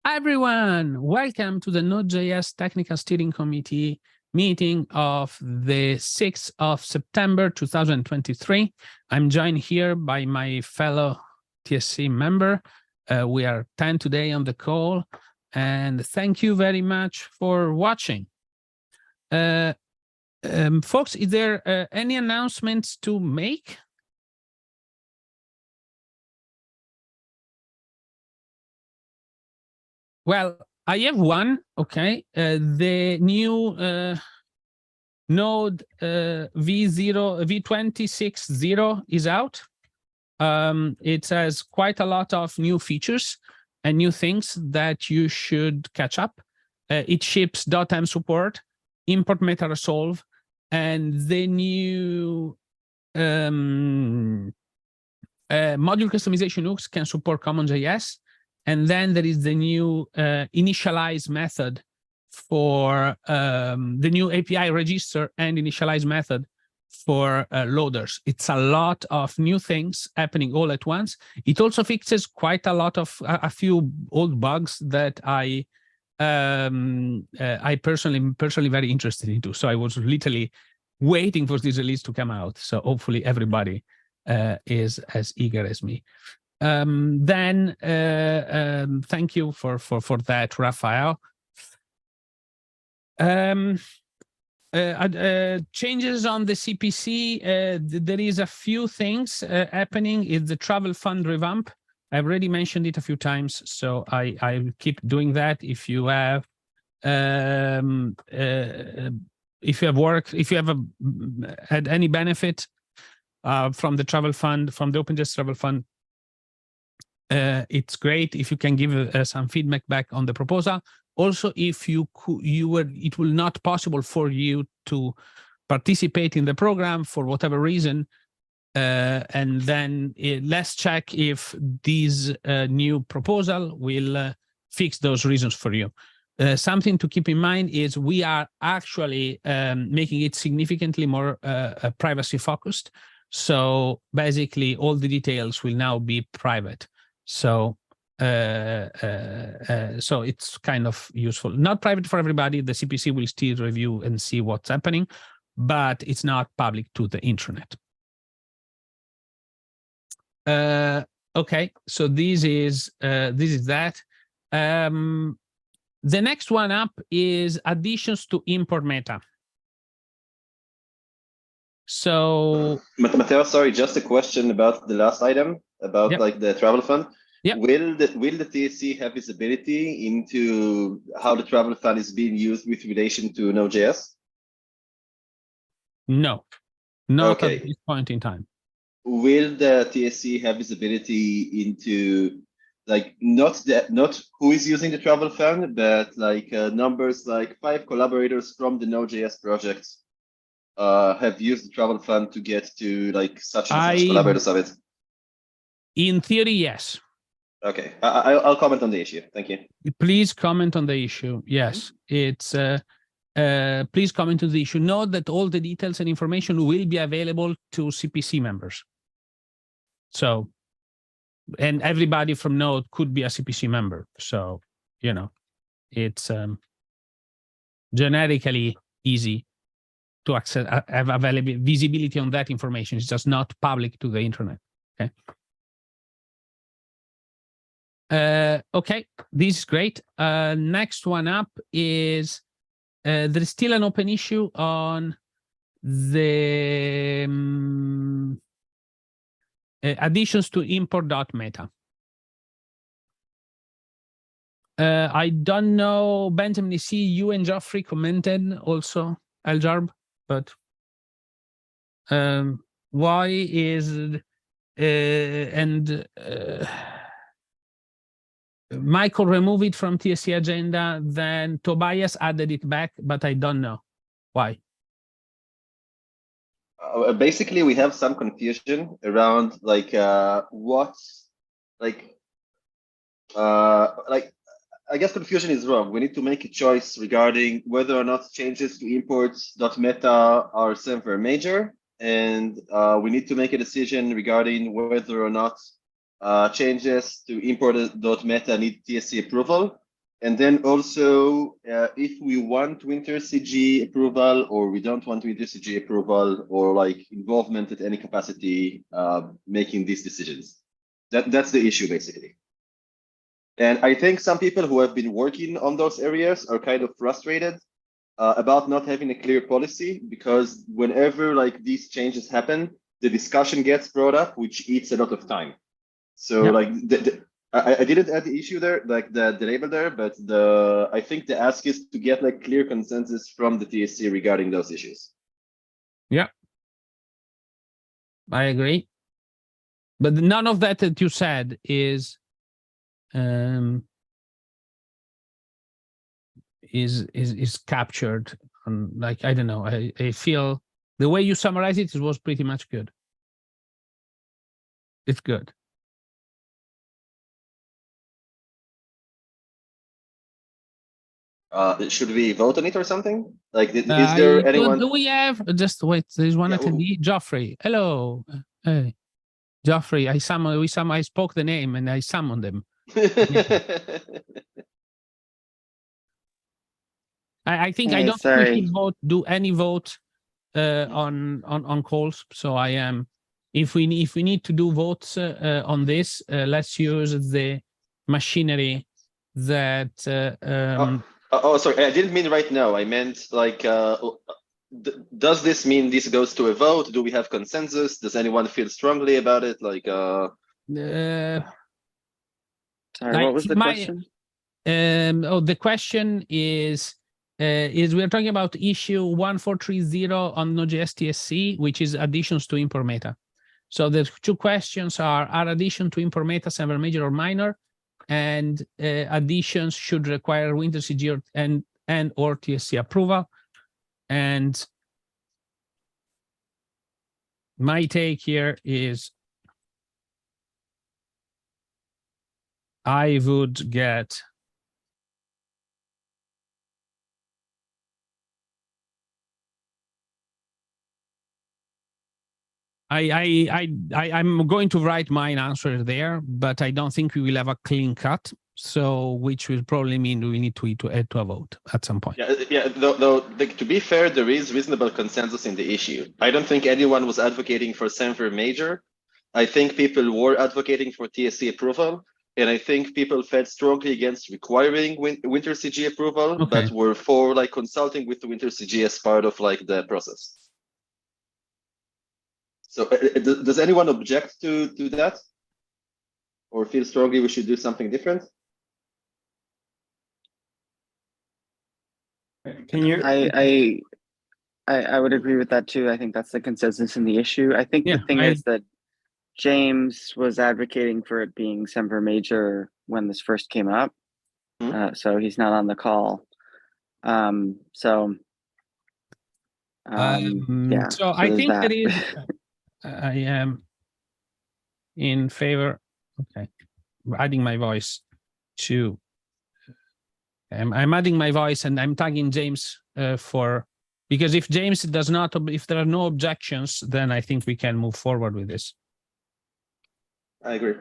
Hi everyone, welcome to the Node.js Technical Steering Committee meeting of the 6th of September 2023. I'm joined here by my fellow TSC member. We are 10 today on the call, and thank you very much for watching. Folks, is there any announcements to make? Well, I have one, okay. The new Node V2060 is out. It has quite a lot of new features and new things that you should catch up. It ships .m support, import meta resolve, and the new module customization hooks can support CommonJS. And then there is the new initialize method for the new API register and initialize method for loaders. It's a lot of new things happening all at once. It also fixes quite a lot of a few old bugs that I personally very interested into. So I was literally waiting for this release to come out. So hopefully everybody is as eager as me. Then thank you for that, Raphael. Changes on the CPC. There is a few things happening. Is the travel fund revamp. I've already mentioned it a few times, so I keep doing that. If you have worked, if you have had any benefit from the travel fund, from the OpenJS travel fund, it's great if you can give some feedback back on the proposal. Also, if it will not possible for you to participate in the program for whatever reason, and then let's check if this new proposal will fix those reasons for you. Something to keep in mind is we are actually making it significantly more privacy focused. So basically, all the details will now be private. So so it's kind of useful. Not private for everybody. The CPC will still review and see what's happening, but it's not public to the internet. Okay, so this is that. The next one up is additions to import meta. So Matteo, sorry, just a question about the last item about like the travel fund. Yep. Will the TSC have visibility into how the travel fund is being used with relation to Node.js? No, not at this point in time. Will the TSC have visibility into like not who is using the travel fund, but like numbers like 5 collaborators from the Node.js project have used the travel fund to get to like such and such collaborators of it? In theory, yes. Okay, I'll comment on the issue. Thank you. Please comment on the issue. Yes, it's please comment on the issue. Note that all the details and information will be available to CPC members. So, and everybody from Node could be a CPC member. So, you know, it's generically easy to access, have available visibility on that information. It's just not public to the internet. Okay. Okay, this is great. Next one up is there is still an open issue on the additions to import.meta. I don't know, Benjamin, you see you and Geoffrey commented also, Aljarb, but why is Michael removed it from TSC agenda, then Tobias added it back, but I don't know why. Basically, we have some confusion around like what's like I guess confusion is wrong. We need to make a choice regarding whether or not changes to imports.meta are server major, and we need to make a decision regarding whether or not changes to import.meta need TSC approval. And then also, if we want WinterCG approval or we don't want WinterCG approval or like involvement at any capacity, making these decisions. That's the issue basically. And I think some people who have been working on those areas are kind of frustrated about not having a clear policy, because whenever like these changes happen, the discussion gets brought up, which eats a lot of time. So Yep. like I didn't add the issue there, like the label there, but I think the ask is to get like clear consensus from the TSC regarding those issues. Yeah, I agree. But none of that you said is captured on, like, I don't know. I feel the way you summarize it was pretty much good. It's good. Should we vote on it or something? Like, is there anyone? Do we have just wait? There's one attendee, Geoffrey. Hello, hey, Geoffrey. I spoke the name and I summoned them. I think I don't think we should do any vote on calls. So I am. If we need to do votes on this, let's use the machinery that. Oh, sorry. I didn't mean right now. I meant like, does this mean this goes to a vote? Do we have consensus? Does anyone feel strongly about it? Like, sorry, what was the question? The question is we are talking about issue 1430 on Node.js TSC, which is additions to import meta. So the two questions are addition to import meta server major or minor, and additions should require WinterCG and or TSC approval. And my take here is I would get I'm going to write my answer there, but I don't think we will have a clean cut. So, which will probably mean we need to add to a vote at some point. Yeah. Though to be fair, there is reasonable consensus in the issue. I don't think anyone was advocating for server major. I think people were advocating for TSC approval, and I think people felt strongly against requiring WinterCG approval, but were for like consulting with the WinterCG as part of like the process. So does anyone object to that? Or feel strongly we should do something different? Can you? I would agree with that too. I think that's the consensus in the issue. I think the thing is that James was advocating for it being semper major when this first came up. So he's not on the call. Yeah. So I think that is. I am in favor. Okay, adding my voice to. I'm adding my voice and I'm tagging James because if James does not, if there are no objections, then I think we can move forward with this. I agree.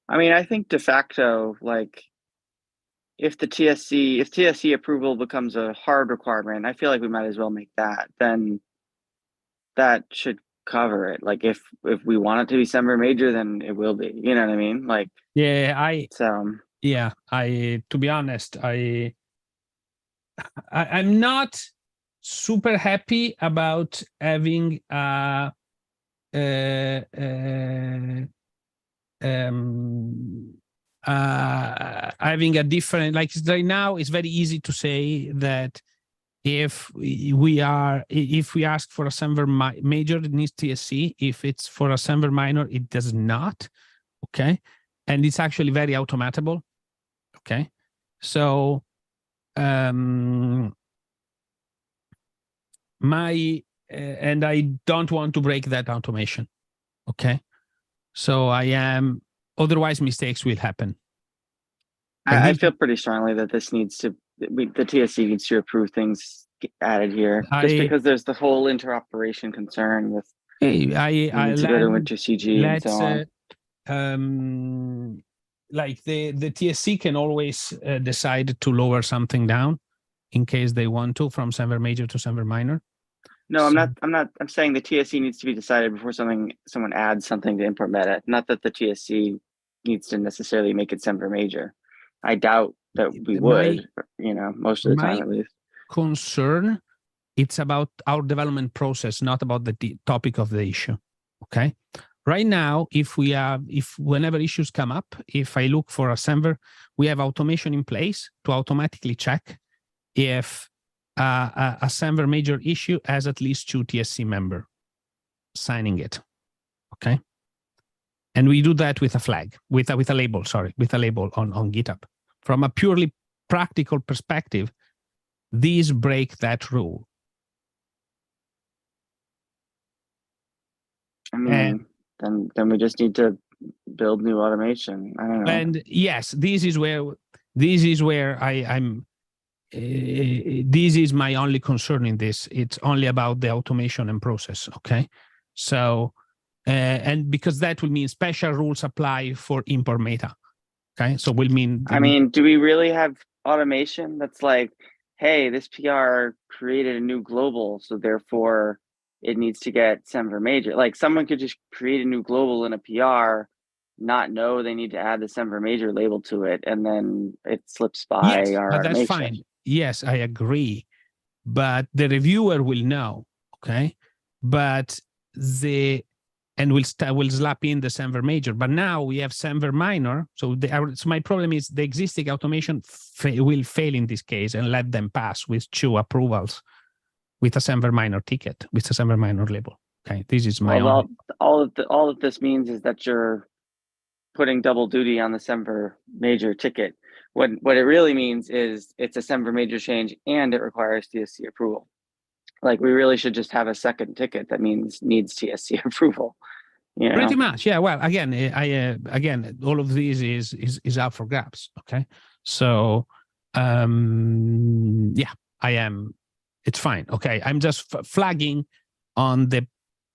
I mean, I think de facto, like, if TSC approval becomes a hard requirement, I feel like we might as well make that. Then that should cover it. Like, if we want it to be semper major, then it will be. You know what I mean? Like, yeah, to be honest, I'm not super happy about having having a different, like right now it's very easy to say that if we ask for a semper major, it needs TSC. If it's for a semper minor, it does not. Okay, and it's actually very automatable. Okay, so and I don't want to break that automation. Okay, so I am. Otherwise, mistakes will happen. I feel pretty strongly that this needs to. The TSC needs to approve things added here, just because there's the whole interoperation concern with. I to go to WinterCG and so on. like the TSC can always decide to lower something down in case they want to from server major to server minor. No, I'm not. I'm saying the TSC needs to be decided before someone adds something to import meta. Not that the TSC needs to necessarily make it server major. I doubt that we would. Most of the time at least. Concern, it's about our development process, not about the topic of the issue. Okay. Right now, if whenever issues come up, if I look for a server, we have automation in place to automatically check if a server major issue has at least 2 TSC member signing it. Okay. And we do that with a flag, with a label, with a label on GitHub. From a purely practical perspective, these break that rule. I mean, then we just need to build new automation. I don't know. And yes, this is where I'm. This is my only concern in this. It's only about the automation and process. Okay, so and because that will mean special rules apply for import meta. Okay, so will mean. I mean, do we really have automation that's like, hey, this PR created a new global, so therefore it needs to get server major? Like someone could just create a new global in a PR, not know they need to add the server major label to it, and then it slips by our but that's automation. fine. Yes, I agree, but the reviewer will know. Okay, but we'll slap in the server major. But now we have server minor. So my problem is the existing automation will fail in this case and let them pass with 2 approvals with a server minor ticket, with a server minor label. Okay, this is my all that this means is that you're putting double duty on the server major ticket. What it really means is it's a server major change and it requires TSC approval. Like we really should just have a second ticket that needs TSC approval. Pretty much, yeah. Well, again, again, all of these is up for grabs. Okay, so yeah, I am. It's fine. Okay, I'm just flagging on there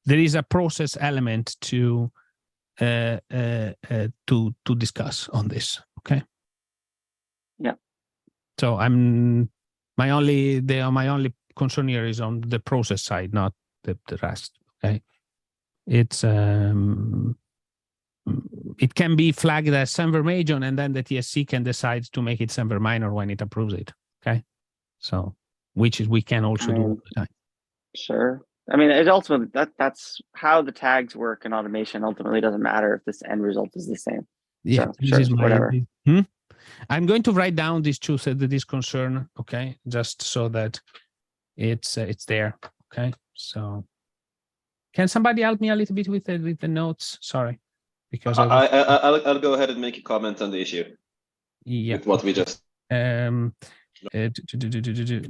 is a process element to discuss on this. Okay. Yeah. So my only concern here is on the process side, not the rest. Okay. It's it can be flagged as server major, and then the TSC can decide to make it server minor when it approves it. Okay, so which is we can also do all the time. Sure. I mean, it ultimately that's how the tags work in automation. Ultimately, doesn't matter if this end result is the same. Yeah, so, sure, whatever. I'm going to write down these two this concern. Okay, just so that it's there. Okay, so. Can somebody help me a little bit with the notes? Sorry, because I'll go ahead and make a comment on the issue. Yeah. With what we just.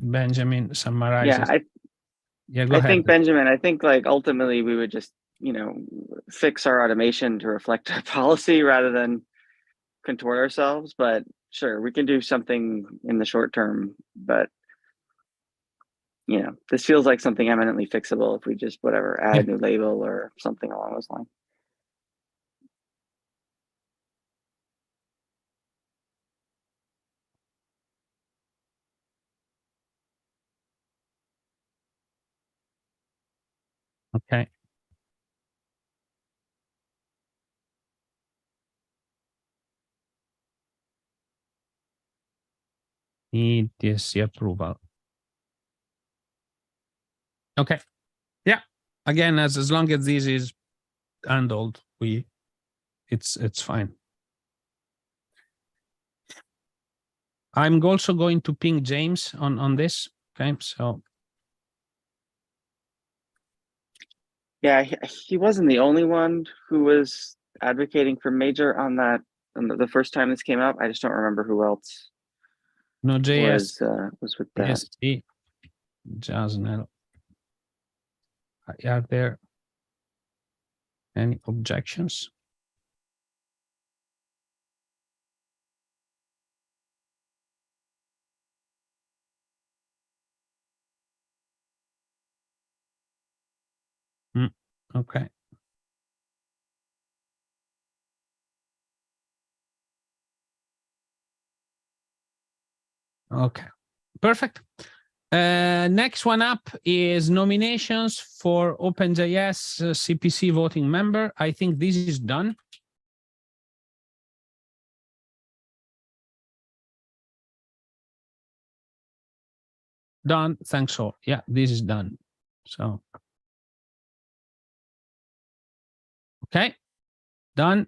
Benjamin summarizes. Go ahead. I think Benjamin. I think like ultimately we would just fix our automation to reflect our policy rather than contort ourselves. But sure, we can do something in the short term. But this feels like something eminently fixable if we just add a new label or something along those lines. Okay. Need TSC approval. Okay. Yeah. Again, as long as this is handled, it's fine. I'm also going to ping James on this. Okay, so. Yeah, he wasn't the only one who was advocating for major on that the first time this came up. I just don't remember who else. Node.js was with that. Jasnel. Are there any objections? Okay. Okay, perfect. Next one up is nominations for OpenJS CPC voting member. I think this is done. Done. Thanks all. Yeah, this is done. So, okay, done.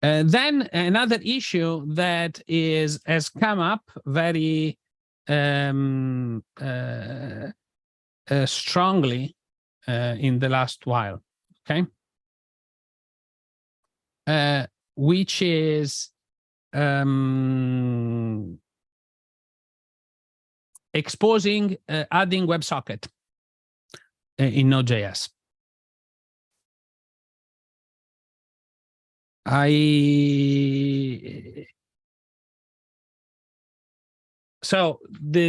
Then another issue that has come up very strongly in the last while, okay? Which is exposing, adding WebSocket in Node.js. So the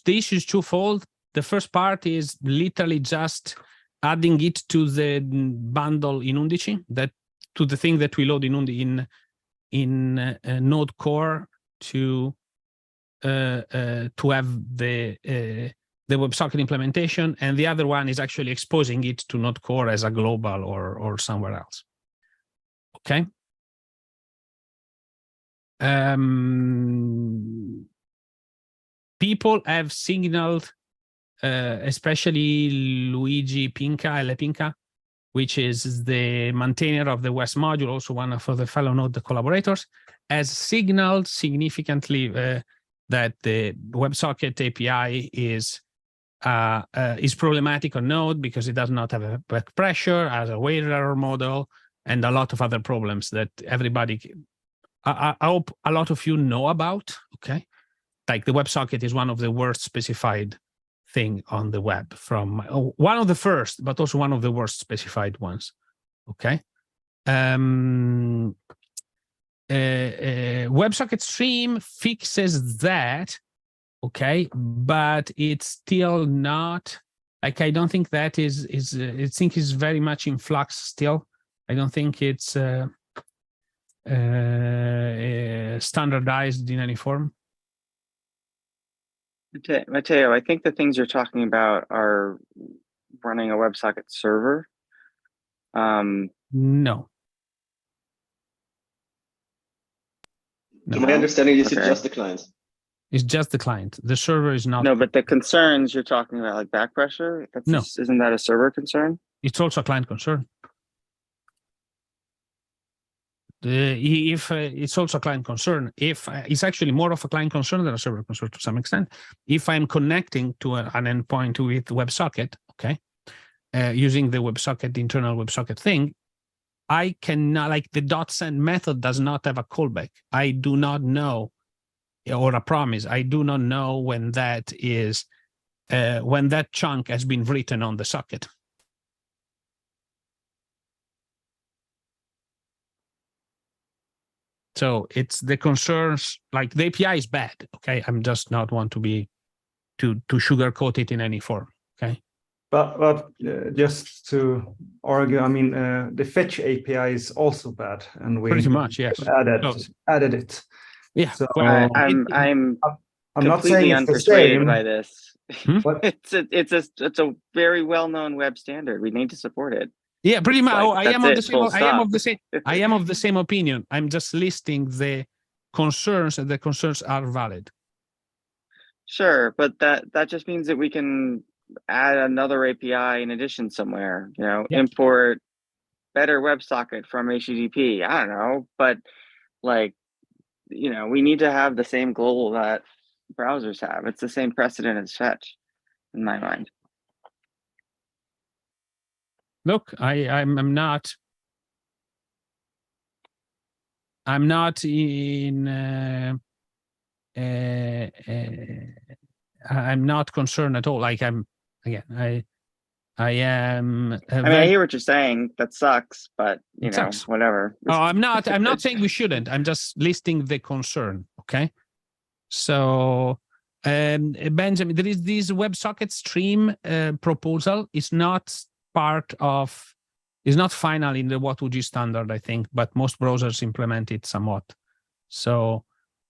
issue is twofold. The first part is literally just adding it to the bundle in Undici, that to the thing that we load in Node Core to have the WebSocket implementation, and the other one is actually exposing it to Node Core as a global or somewhere else. Okay. People have signaled, especially Luigi Pinca, L. Pinca, which is the maintainer of the West module, also one of the fellow Node collaborators, has signaled significantly that the WebSocket API is problematic on Node because it does not have a back pressure, has a weight error model, and a lot of other problems that everybody, I hope a lot of you know about, okay? Like the WebSocket is one of the worst specified thing on the web, from one of the first, but also one of the worst specified ones, okay? WebSocket Stream fixes that, okay, but it's still not, like, I don't think that I think is very much in flux still. I don't think it's standardized in any form. Matteo, I think the things you're talking about are running a WebSocket server. No. To my understanding, this is Okay. just the client. It's just the client. The server is not. No, but the concerns you're talking about, like back pressure, No. Isn't that a server concern? It's also a client concern. If it's also a client concern, if it's actually more of a client concern than a server concern to some extent. If I'm connecting to an endpoint with WebSocket, okay, using the WebSocket internal WebSocket thing, I cannot, like, the .send method does not have a callback. I do not know, or a promise. I do not know when that is, when that chunk has been written on the socket. So it's the concerns, like the API is bad, okay? I'm just not want to be, to sugarcoat it in any form, okay? But just to argue, I mean, the fetch API is also bad, and we Pretty much, yes. added it. Yeah. So Well, I'm not saying completely it's the unpersuaded same, by this. but It's a very well-known web standard. We need to support it. yeah, pretty much. Like, I am of the same. full I am stop. of the same. I am of the same opinion. I'm just listing the concerns, and the concerns are valid. Sure, but that just means that we can add another API in addition somewhere, you know, Yeah. import better WebSocket from HTTP. I don't know, but like, you know, we need to have the same goal that browsers have. It's the same precedent as fetch, in my mind. Look, I'm not in. I'm not concerned at all. Like, I am. I mean, I hear what you're saying. That sucks, but you know, sucks. whatever. Oh, I'm not saying we shouldn't. I'm just listing the concern. Okay. So, Benjamin, there is this WebSocket Stream proposal. It's not part of. It's not final in the WhatWG standard, I think, but most browsers implement it somewhat. So,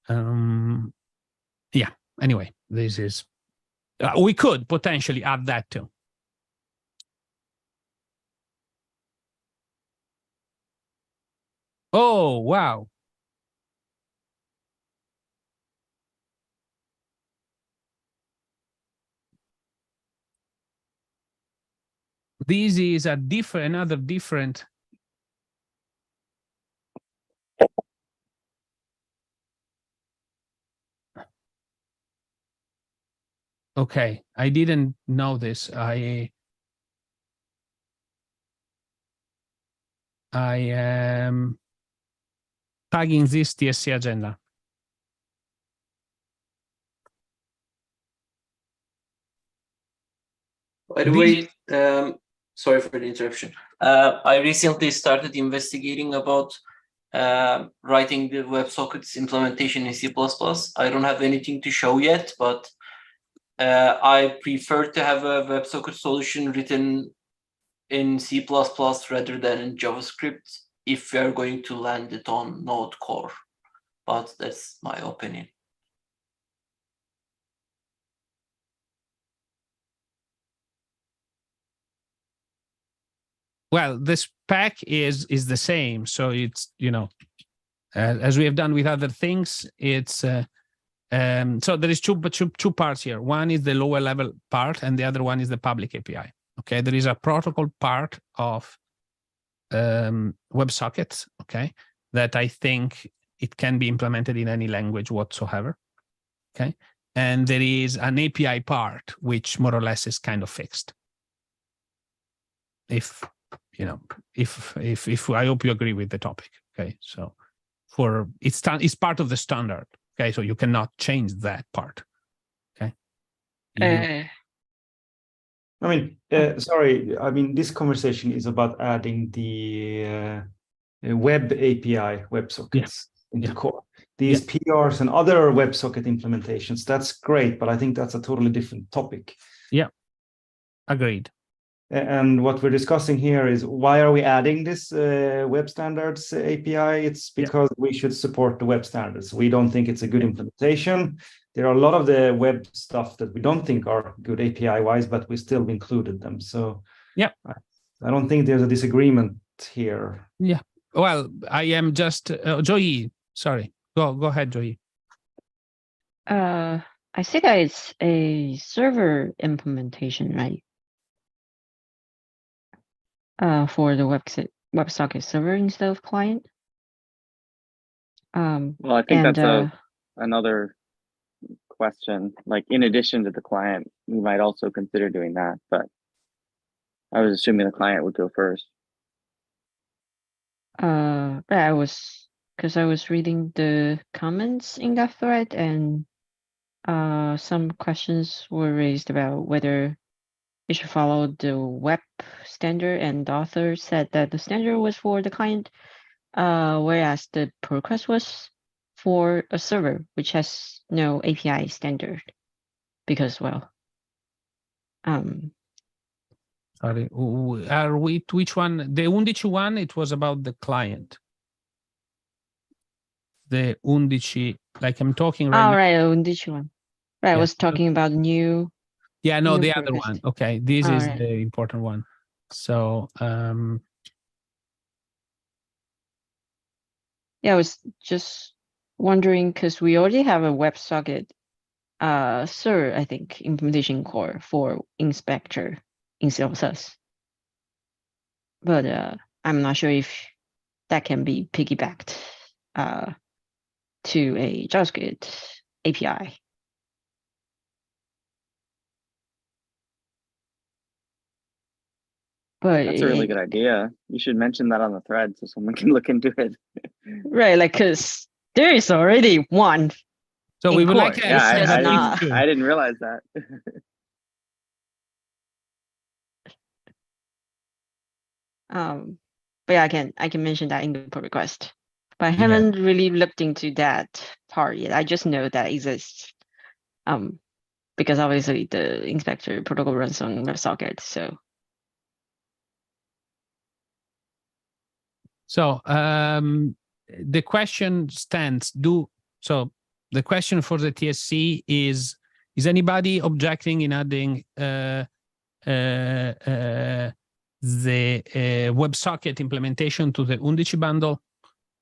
yeah, anyway, this is, we could potentially add that too. Oh, wow. This is a different, another different. Okay, I didn't know this. I am tagging this TSC agenda. By the way, sorry for the interruption. I recently started investigating about writing the WebSockets implementation in C++. I don't have anything to show yet, but I prefer to have a WebSocket solution written in C++ rather than in JavaScript if we are going to land it on Node Core. But that's my opinion. Well, the spec is the same. So it's, you know, as we have done with other things, it's so there is two parts here. One is the lower level part, and the other one is the public API. Okay, there is a protocol part of WebSockets, okay, that I think it can be implemented in any language whatsoever. Okay, and there is an API part which more or less is kind of fixed. If you know, if I hope you agree with the topic. Okay, so for it's part of the standard. Okay, so you cannot change that part. Okay. I mean, sorry. I mean, this conversation is about adding the web API WebSockets into core. These PRs and other WebSocket implementations, that's great, but I think that's a totally different topic. Yeah, agreed. And what we're discussing here is why are we adding this web standards API? It's because we should support the web standards. We don't think it's a good implementation. There are a lot of the web stuff that we don't think are good API-wise, but we still included them. So yeah, I don't think there's a disagreement here. Yeah. Well, I am just Joey. Sorry, go ahead, Joey. I see that it's a server implementation, right? For the WebSocket server instead of client. Well, I think that's another question. Like, in addition to the client, we might also consider doing that, but I was assuming the client would go first. I was reading the comments in that thread, and some questions were raised about whether it should follow the web standard, and the author said that the standard was for the client, whereas the pull request was for a server, which has no API standard, because, well, sorry, are we which one? The 11 one, it was about the client. The 11, like I'm talking right now. right, 11 one. Right, I was talking about new. Yeah, no, new the other one. Okay, this is the important one. So yeah, I was just wondering because we already have a WebSocket SIR, I think, implementation core for inspector in C++. But I'm not sure if that can be piggybacked to a JavaScript API. But that's a really good idea. You should mention that on the thread so someone can look into it. Right, like, because there is already one. So we would core. like to I didn't realize that. But yeah, I can mention that in the pull request. But I haven't really looked into that part yet. I just know that exists. Because obviously the inspector protocol runs on WebSocket, so. So the question stands. The question for the TSC is anybody objecting in adding the WebSocket implementation to the Undici bundle,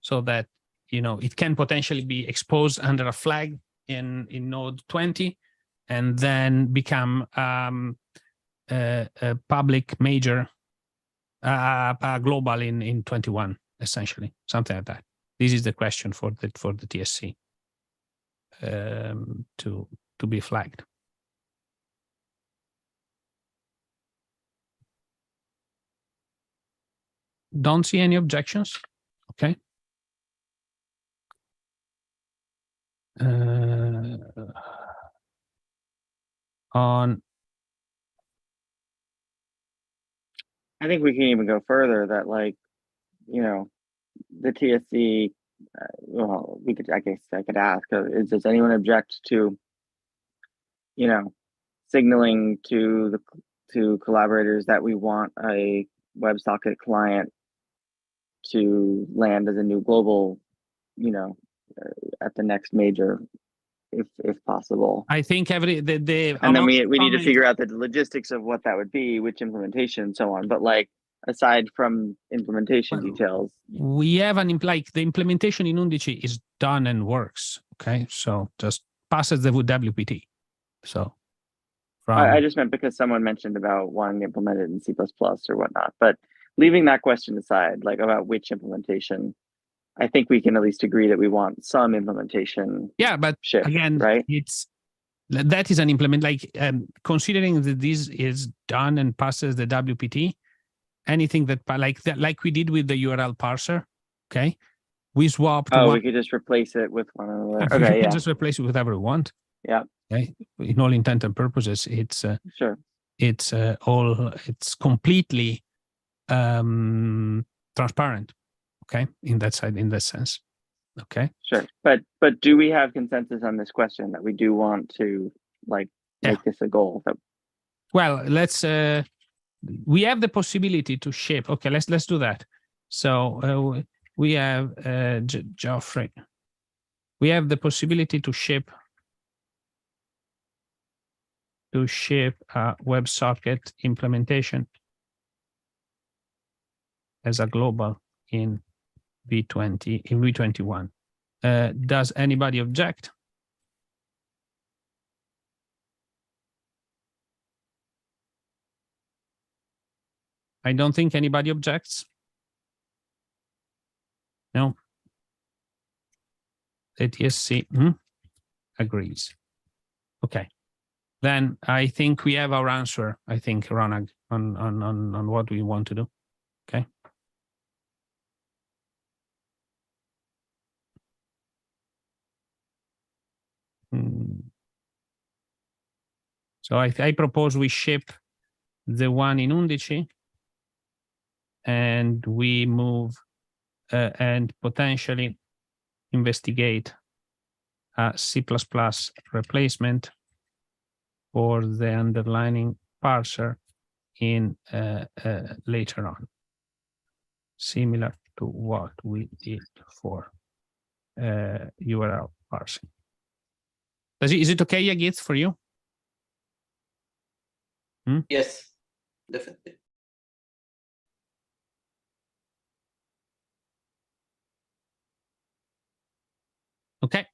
so that it can potentially be exposed under a flag in Node 20, and then become a public major, global in 21, essentially, something like that. This is the question for the TSC to be flagged. Don't see any objections. Okay. On. I think we can even go further that, like, the TSC, well, I guess I could ask, does anyone object to, signaling to collaborators that we want a WebSocket client to land as a new global, at the next major, if possible. I think and then we need to figure out the logistics of what that would be, which implementation, and so on. But like, aside from implementation details, we have the implementation in Undici is done and works. Okay, so just passes the WPT. So I just meant because someone mentioned about wanting to implement it in C++ or whatnot. But leaving that question aside, like about which implementation, I think we can at least agree that we want some implementation. Yeah, but shift, again, right? That is an implement, like considering that this is done and passes the WPT, anything that like we did with the URL parser, okay, we swapped. We could just replace it with one another. Okay, yeah, just replace it with whatever we want. Yeah. Okay, in all intent and purposes, it's sure. It's completely transparent. Okay, in that sense. Okay. Sure, but do we have consensus on this question that we do want to make this a goal? Well, let's. We have the possibility to ship. Okay, let's do that. So we have Geoffrey. We have the possibility to ship a WebSocket implementation as a global in V20 in V21. Does anybody object? I don't think anybody objects. No. ATSC agrees. Okay. Then I think we have our answer, I think, Ronag, on what we want to do. Okay. So I propose we ship the one in Undici, and we move and potentially investigate a C++ replacement for the underlining parser in later on, similar to what we did for URL parsing. Is it okay, Yagit, for you? Yes, definitely. Okay.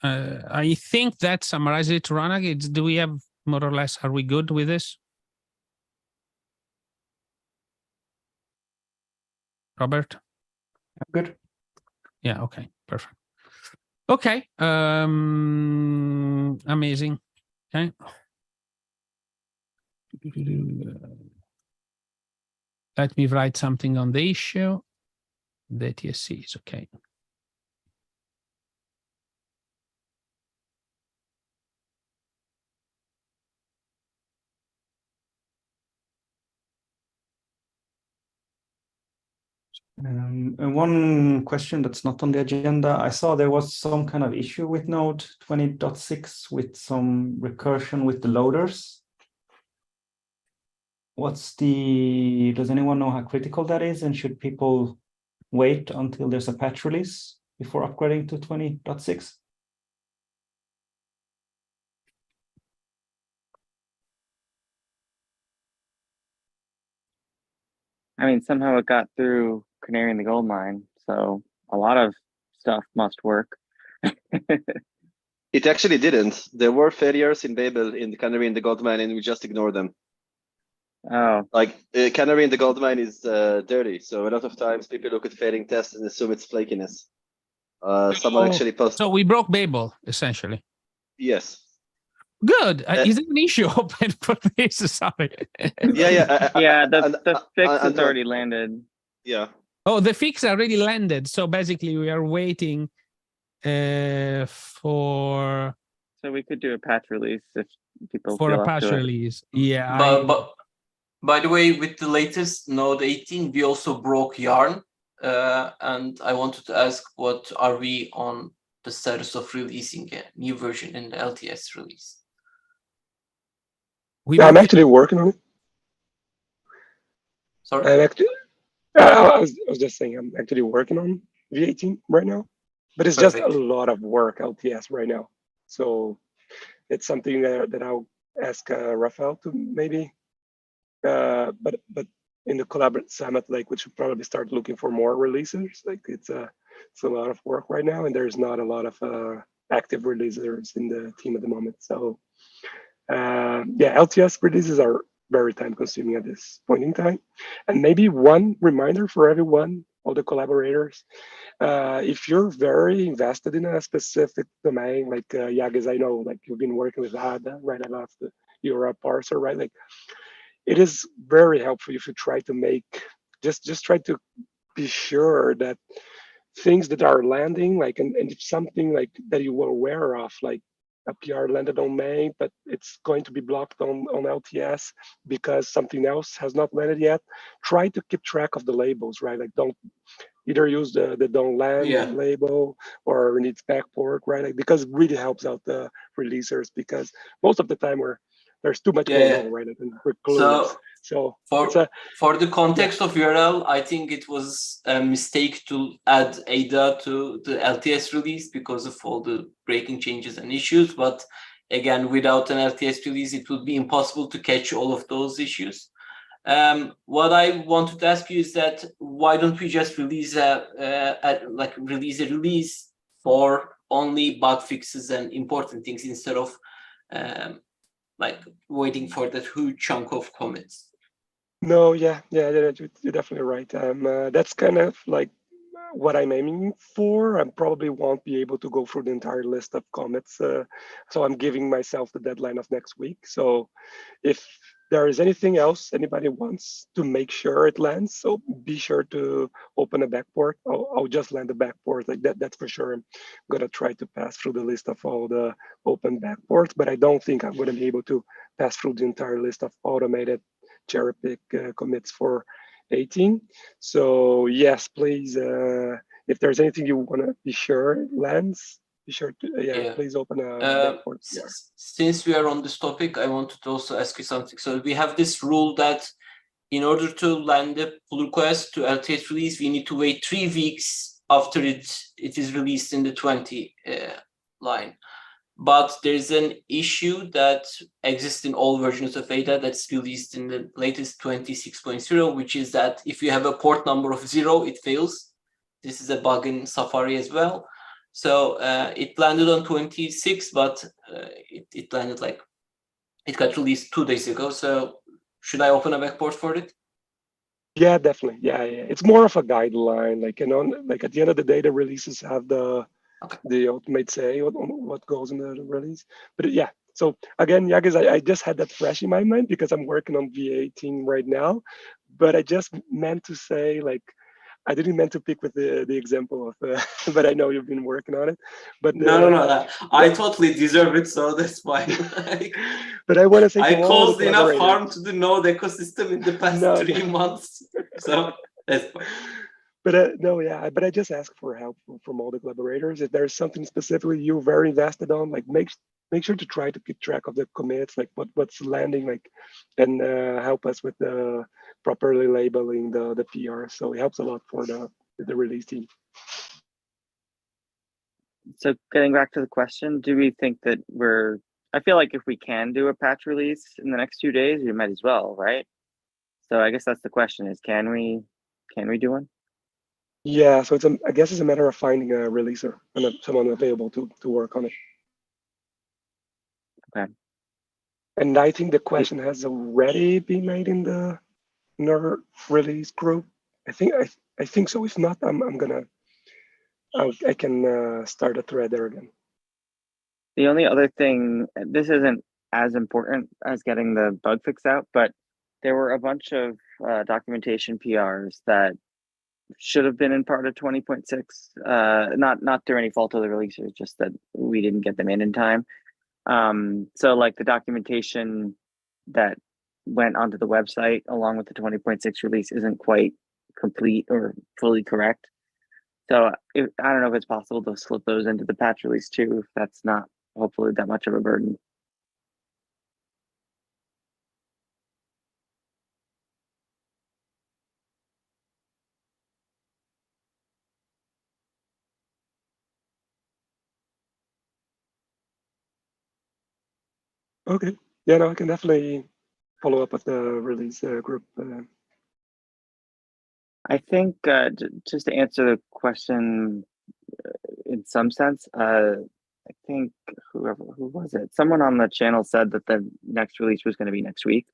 I think that summarizes it, Ronag. Do we have more or less, are we good with this? Robert? Good. Yeah, okay, perfect. Okay, amazing. Okay. Let me write something on the issue. The TSC is okay. And one question that's not on the agenda. I saw there was some kind of issue with Node 20.6 with some recursion with the loaders. does anyone know how critical that is? And should people wait until there's a patch release before upgrading to 20.6? I mean, somehow it got through Canary in the Gold Mine, so a lot of stuff must work. It actually didn't. There were failures in Babel in the Canary in the Gold Mine, and we just ignored them. Oh, Like Canary in the Gold Mine is dirty, so a lot of times people look at failing tests and assume it's flakiness. Someone actually posted. So we broke Babel, essentially. Yes. Good. Is there an issue open for this? Sorry. Yeah. yeah, the fix I has know. already landed. Yeah. Oh, the fix already landed. So basically, we are waiting for So we could do a patch release if people a feel up patch to it. release. Yeah. But by the way, with the latest Node 18, we also broke Yarn. And I wanted to ask, what are we on the status of releasing a new version in the LTS release? I'm actually working on it. Sorry? I'm actually, I was just saying, I'm actually working on V18 right now, but it's just a Perfect. lot of work, LTS right now. So it's something that I'll ask Rafael to maybe, but in the collaborative summit, like we should probably start looking for more releases. Like it's a lot of work right now, and there's not a lot of active releasers in the team at the moment. So yeah, LTS releases are very time consuming at this point in time. And maybe one reminder for everyone, all the collaborators, if you're very invested in a specific domain, like Yagis, I know, like you've been working with Ada, right? I love the Euro parser, right? Like it is very helpful if you try to make, just try to be sure that things that are landing, like, and if something like that you were aware of, like a PR landed on main, but it's going to be blocked on LTS because something else has not landed yet. Try to keep track of the labels, right? Like don't either use the don't land label or needs backport, right? Like, because it really helps out the releasers, because most of the time there's too much going on, right? And we're clueless. So for the context of URL, I think it was a mistake to add ADA to the LTS release because of all the breaking changes and issues. But again, without an LTS release, it would be impossible to catch all of those issues. What I wanted to ask you is that why don't we just release a release for only bug fixes and important things instead of like waiting for that huge chunk of commits? No, yeah, you're definitely right. That's kind of like what I'm aiming for. I probably won't be able to go through the entire list of commits, so I'm giving myself the deadline of next week. So if there is anything else anybody wants to make sure it lands, so be sure to open a backport. I'll just land the backport, like that's for sure. I'm gonna try to pass through the list of all the open backports, but I don't think I'm gonna be able to pass through the entire list of automated cherry pick commits for 18. So yes, please, if there's anything you want to be sure lands, be sure to please open a backport. Since we are on this topic, I wanted to also ask you something. So we have this rule that in order to land a pull request to LTS release, we need to wait 3 weeks after it is released in the 20 line. But there's an issue that exists in all versions of Ada that's released in the latest 26.0, which is that if you have a port number of 0, it fails. This is a bug in Safari as well. So it landed on 26, but it landed it got released 2 days ago. So should I open a backport for it? Yeah, definitely. Yeah. It's more of a guideline. Like, like at the end of the day, the releases have the ultimate say on what goes in the release. But yeah, so again, Yagis, I just had that fresh in my mind because I'm working on V18 right now. But I just meant to say, like, I didn't meant to pick with the example of, but I know you've been working on it. But no, I totally deserve it, so that's fine. But I want to say I to all caused the enough harm to the Node ecosystem in the past 3 months, so that's fine. But no, yeah, but I just ask for help from all the collaborators. If there's something specifically you're very invested on, like make sure to try to keep track of the commits, like what's landing, like, and help us with the properly labeling the PR. So it helps a lot for the release team. So getting back to the question, do we think that I feel like if we can do a patch release in the next 2 days, we might as well, right? So I guess that's the question: is can we do one? Yeah, so I guess it's a matter of finding a releaser and someone available to work on it. Okay. And I think the question has already been made in our release group. I think so. If not, I can start a thread there again. The only other thing, this isn't as important as getting the bug fix out, but there were a bunch of documentation PRs that should have been in part of 20.6. Not through any fault of the releasers, just that we didn't get them in time. So like the documentation that went onto the website along with the 20.6 release isn't quite complete or fully correct. So I don't know if it's possible to slip those into the patch release too, if that's not hopefully that much of a burden. Okay. Yeah, no, I can definitely follow up with the release group. I think just to answer the question in some sense, I think who was it? Someone on the channel said that the next release was going to be next week.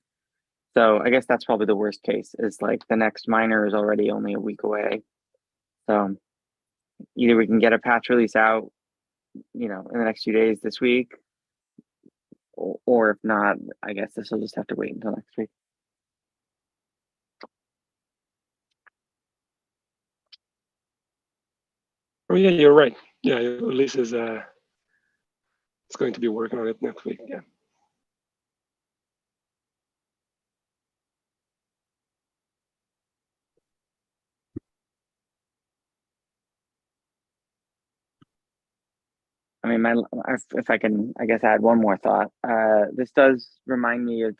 So I guess that's probably the worst case, is like the next minor is already only a week away. So either we can get a patch release out, in the next few days this week, or if not, I guess this will just have to wait until next week. Oh yeah, you're right. Yeah, release is it's going to be working on it next week. Yeah. I mean, if I can, I guess, add one more thought. This does remind me of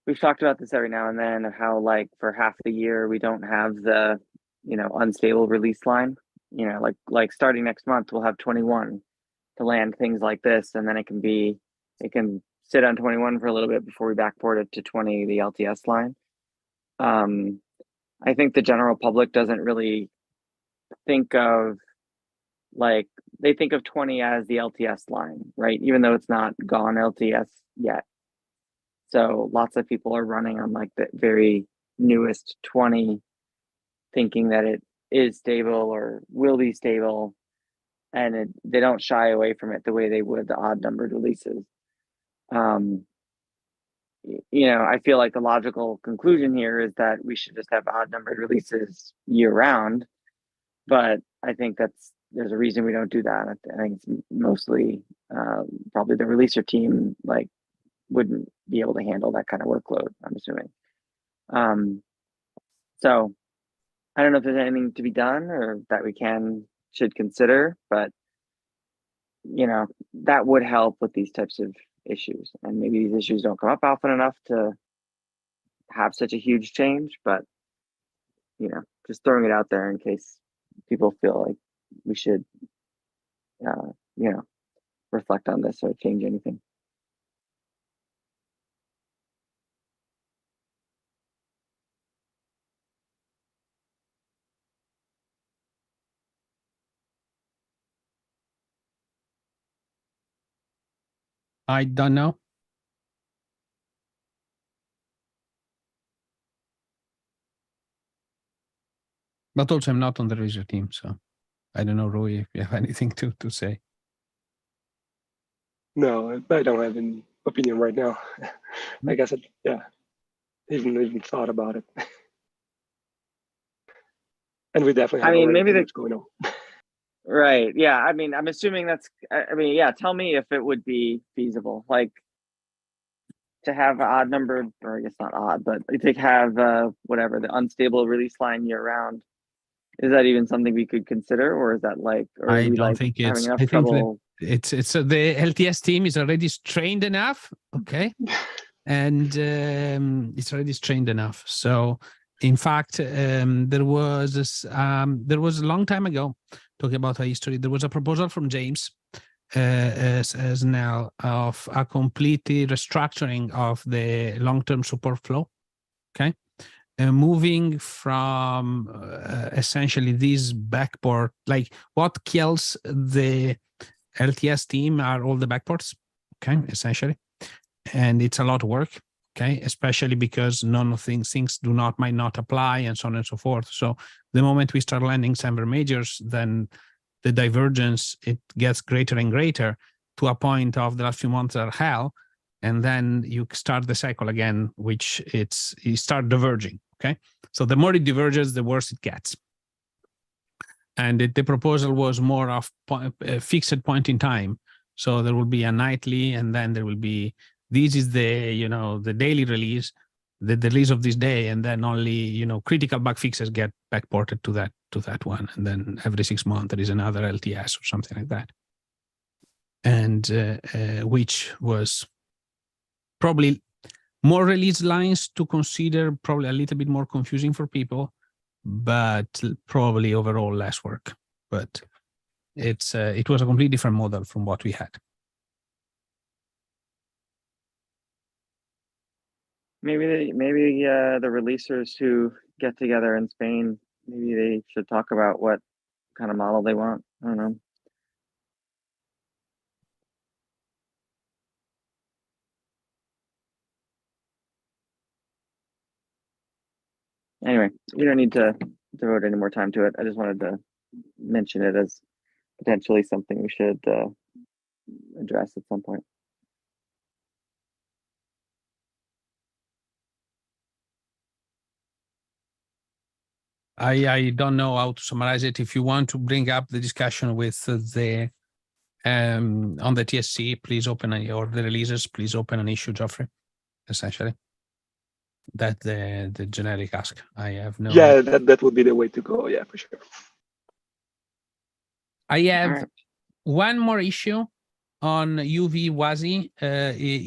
we've talked about this every now and then, of how like for half the year we don't have the, unstable release line. Like starting next month we'll have 21 to land things like this, and then it can sit on 21 for a little bit before we backport it to 20, the LTS line. I think the general public doesn't really think of, like, they think of 20 as the LTS line, right? Even though it's not gone LTS yet. So lots of people are running on like the very newest 20, thinking that it is stable or will be stable, and they don't shy away from it the way they would the odd numbered releases. I feel like the logical conclusion here is that we should just have odd numbered releases year round, but I think there's a reason we don't do that. I think it's mostly probably the releaser team wouldn't be able to handle that kind of workload, I'm assuming. So I don't know if there's anything to be done or that we should consider, but that would help with these types of issues. And maybe these issues don't come up often enough to have such a huge change, but just throwing it out there in case people feel like we should reflect on this or change anything. I don't know. But also, I'm not on the releaser team, so I don't know, Rui, if you have anything to say. No, I don't have any opinion right now. I guess even thought about it. And we definitely have already too much going on. Right. Yeah. I mean, I'm assuming tell me if it would be feasible, like to have odd numbered, or I guess not odd, but to have whatever, the unstable release line year round. Is that even something we could consider, or is that like, or are I we don't like think having it's. enough I think that trouble? it's the LTS team is already trained enough. Okay, and it's already trained enough. So, in fact, there was a long time ago, talking about a history. There was a proposal from James as now of a completely restructuring of the long-term support flow. Okay. Moving from essentially this backport, like what kills the LTS team are all the backports, okay, essentially. And it's a lot of work, okay, especially because none of things might not apply and so on and so forth. So the moment we start landing Semver majors, then the divergence, it gets greater and greater to a point of the last few months are hell. And then you start the cycle again, which you start diverging, okay? So the more it diverges, the worse it gets. And the proposal was more of a fixed point in time. So there will be a nightly, and then there will be, this is the daily release, the release of this day, and then only, critical bug fixes get backported to that one. And then every 6 months, there is another LTS or something like that. And which was probably more release lines to consider, probably a little bit more confusing for people, but probably overall less work. But it was a completely different model from what we had. Maybe the releasers who get together in Spain, maybe they should talk about what kind of model they want. I don't know. Anyway, we don't need to devote any more time to it. I just wanted to mention it as potentially something we should address at some point. I don't know how to summarize it. If you want to bring up the discussion with the on the TSC, please open or the releases, please open an issue, Geoffrey. Essentially, that the generic ask. I have no. Yeah, that would be the way to go. Yeah, for sure. I have one more issue on UV WASI,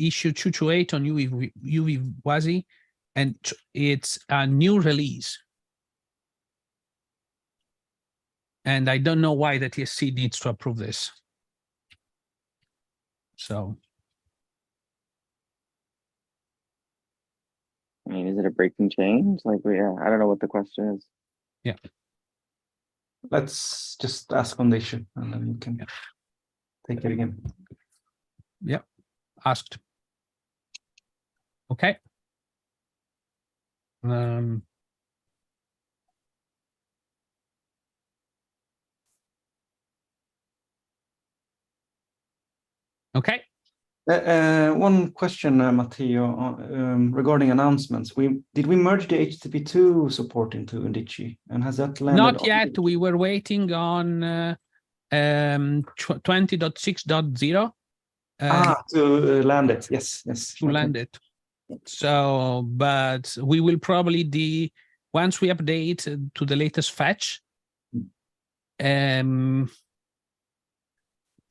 issue 228 on UV WASI, and it's a new release. And I don't know why the TSC needs to approve this. So. I mean, is it a breaking change? Like, I don't know what the question is. Yeah. Let's just ask on the issue and then you can take it again. Yeah, asked. Okay. Okay. One question, Matteo, regarding announcements. Did we merge the HTTP2 support into Undici, and has that landed? Not yet. We were waiting on 20.6.0. To land it. Yes. To land it. So, but we will probably once we update to the latest fetch,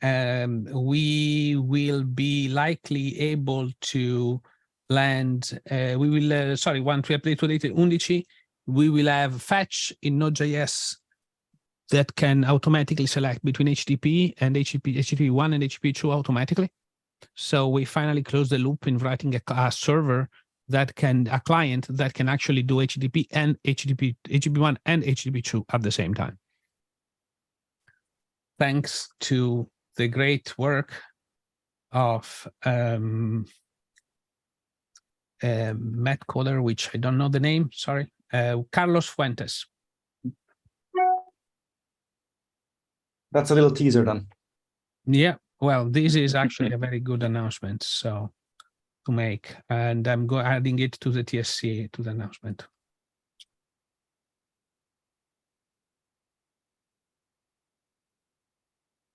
we will be likely able to land. We will once we update to the Undici, we will have fetch in Node.js that can automatically select between HTTP and HTTP1 and HTTP2 automatically. So we finally close the loop in writing a server a client that can actually do HTTP and HTTP1 and HTTP2 at the same time. Thanks to the great work of Matt Coder, which I don't know the name, sorry, Carlos Fuentes. That's a little teaser then. Yeah, well, this is actually a very good announcement to make, and I'm adding it to the TSC to the announcement.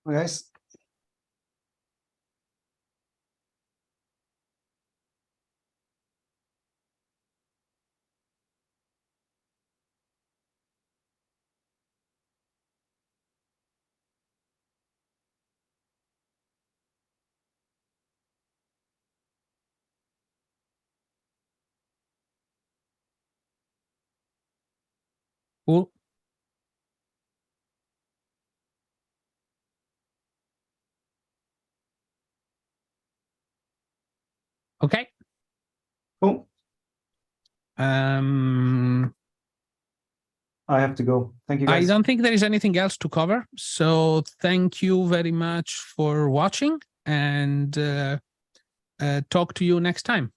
Okay, guys. Cool. Okay. Cool. I have to go. Thank you, I guys. don't think there is anything else to cover. So thank you very much for watching, and talk to you next time.